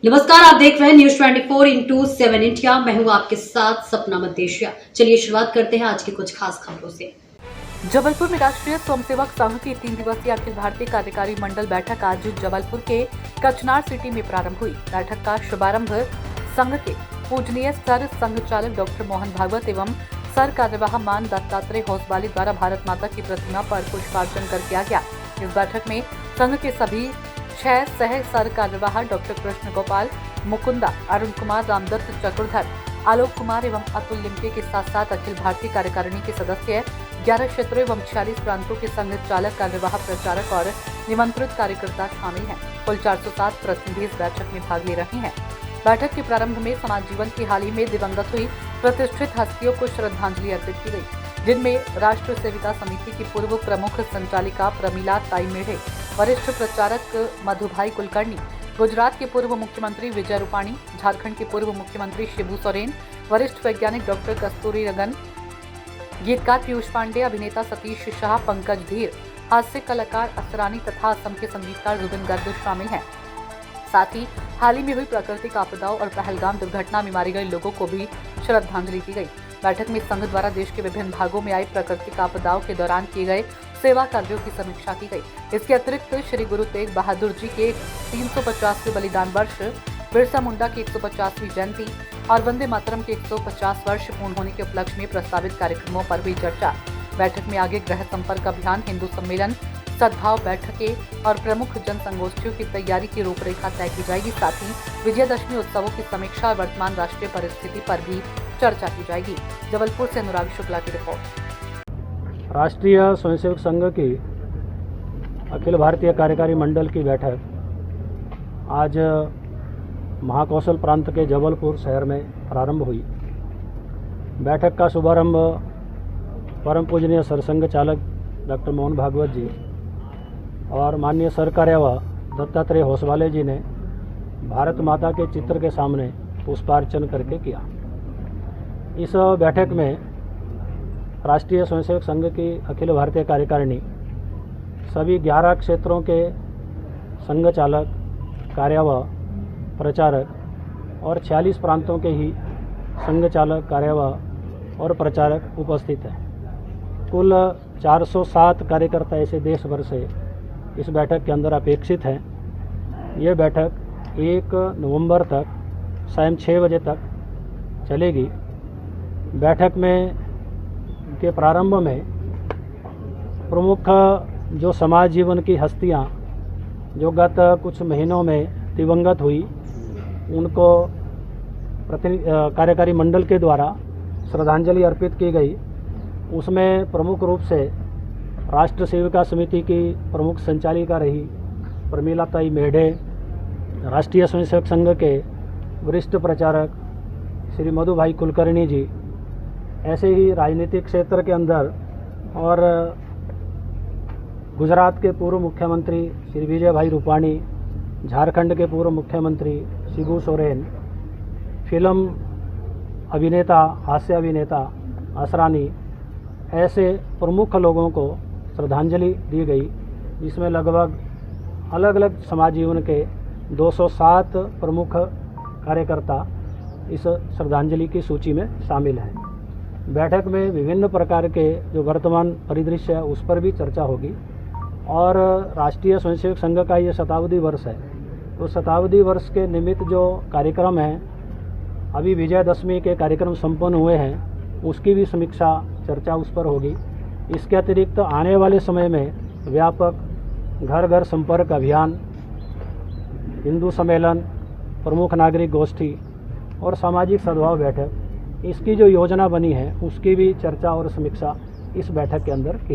नमस्कार, आप देख रहे हैं न्यूज 24/7 इंडिया। मैं हूं आपके साथ सपना मदेशिया। चलिए शुरुआत करते हैं आज की कुछ खास खबरों से। जबलपुर में राष्ट्रीय स्वयंसेवक संघ की 3 दिवसीय अखिल भारतीय कार्यकारी मंडल बैठक आज जबलपुर के कचनार सिटी में प्रारंभ हुई। बैठक का शुभारंभ संघ के पूजनीय सर संघ चालक डॉक्टर मोहन भागवत एवं सर कार्यवाह मान दत्तात्रेय होसबाली द्वारा भारत माता की प्रतिमा पर पुष्पार्चन कर किया गया। इस बैठक में संघ के सभी 6 सह सर कार्यवाह डॉक्टर कृष्ण गोपाल मुकुंदा, अरुण कुमार, रामदत्त चक्रधर, आलोक कुमार एवं अतुल लिमके के साथ साथ अखिल भारतीय कार्यकारिणी के सदस्य 11 क्षेत्रों एवं 46 प्रांतों के संघ चालक, कार्यवाह, प्रचारक और निमंत्रित कार्यकर्ता शामिल हैं। कुल 407 प्रतिनिधि इस बैठक में भाग ले रहे हैं। बैठक के प्रारंभ में समाज जीवन की हाल ही में दिवंगत हुई प्रतिष्ठित हस्तियों को श्रद्धांजलि अर्पित की गई, जिनमें राष्ट्र सेविका समिति की पूर्व प्रमुख संचालिका प्रमिला ताई मेढ़े, वरिष्ठ प्रचारक मधुभाई कुलकर्णी, गुजरात के पूर्व मुख्यमंत्री विजय रूपाणी, झारखंड के पूर्व मुख्यमंत्री शिबू सोरेन, वरिष्ठ वैज्ञानिक डॉक्टर कस्तूरी रंगन, गीतकार पीयूष पांडे, अभिनेता सतीश शाह, पंकज धीर, हास्य कलाकार असरानी तथा असम के संगीतकार जुबिन गर्ग शामिल हैं। साथ ही हाल ही में हुई प्राकृतिक आपदाओं और पहलगाम दुर्घटना में मारे गए लोगों को भी श्रद्धांजलि दी गई। बैठक में संघ द्वारा देश के विभिन्न भागों में आई प्राकृतिक आपदाओं के दौरान किए गए सेवा कार्यों की समीक्षा की गई। इसके अतिरिक्त श्री गुरु तेग बहादुर जी के 350वें बलिदान वर्ष, बिरसा मुंडा की 150वीं जयंती और वंदे मातरम के 150 वर्ष पूर्ण होने के उपलक्ष्य में प्रस्तावित कार्यक्रमों पर हुई चर्चा। बैठक में आगे गृह संपर्क अभियान, हिंदू सम्मेलन, सद्भाव बैठकें और प्रमुख जन संगोष्ठियों की तैयारी की रूपरेखा तय की जाएगी। साथ ही विजयदशमी उत्सवों की समीक्षा और वर्तमान राष्ट्रीय परिस्थिति पर भी चर्चा की जाएगी। जबलपुर से अनुराग शुक्ला की रिपोर्ट। राष्ट्रीय स्वयंसेवक संघ की अखिल भारतीय कार्यकारी मंडल की बैठक आज महाकौशल प्रांत के जबलपुर शहर में प्रारंभ हुई। बैठक का शुभारंभ परम पूजनीय सरसंघ चालक डॉक्टर मोहन भागवत जी और माननीय सर कार्यवाह दत्तात्रेय होसबाले जी ने भारत माता के चित्र के सामने पुष्पार्चन करके किया। इस बैठक में राष्ट्रीय स्वयंसेवक संघ की अखिल भारतीय कार्यकारिणी सभी 11 क्षेत्रों के संघ चालक, कार्यवाह, प्रचारक और 46 प्रांतों के ही संघ चालक, कार्यवाह और प्रचारक उपस्थित हैं। कुल 407 कार्यकर्ता ऐसे देश भर से इस बैठक के अंदर अपेक्षित हैं। ये बैठक 1 नवंबर तक शाम 6 बजे तक चलेगी। बैठक में के प्रारंभ में प्रमुख जो समाज जीवन की हस्तियां जो गत कुछ महीनों में दिवंगत हुई, उनको कार्यकारी मंडल के द्वारा श्रद्धांजलि अर्पित की गई। उसमें प्रमुख रूप से राष्ट्र सेविका समिति की प्रमुख संचालिका रही प्रमिला ताई मेढ़े, राष्ट्रीय स्वयंसेवक संघ के वरिष्ठ प्रचारक श्री मधुभाई कुलकर्णी जी, ऐसे ही राजनीतिक क्षेत्र के अंदर और गुजरात के पूर्व मुख्यमंत्री श्री विजय भाई रूपाणी, झारखंड के पूर्व मुख्यमंत्री शिबू सोरेन, फिल्म अभिनेता, हास्य अभिनेता असरानी, ऐसे प्रमुख लोगों को श्रद्धांजलि दी गई, जिसमें लगभग अलग अलग समाज जीवन के 207 प्रमुख कार्यकर्ता इस श्रद्धांजलि की सूची में शामिल हैं। बैठक में विभिन्न प्रकार के जो वर्तमान परिदृश्य है उस पर भी चर्चा होगी और राष्ट्रीय स्वयंसेवक संघ का ये शताब्दी वर्ष है, तो शताब्दी वर्ष के निमित्त जो कार्यक्रम हैं, अभी विजयदशमी के कार्यक्रम संपन्न हुए हैं, उसकी भी समीक्षा चर्चा उस पर होगी। इसके अतिरिक्त आने वाले समय में व्यापक घर घर संपर्क अभियान, हिंदू सम्मेलन, प्रमुख नागरिक गोष्ठी और सामाजिक सद्भाव बैठक, इसकी जो योजना बनी है उसकी भी चर्चा और समीक्षा इस बैठक के अंदर की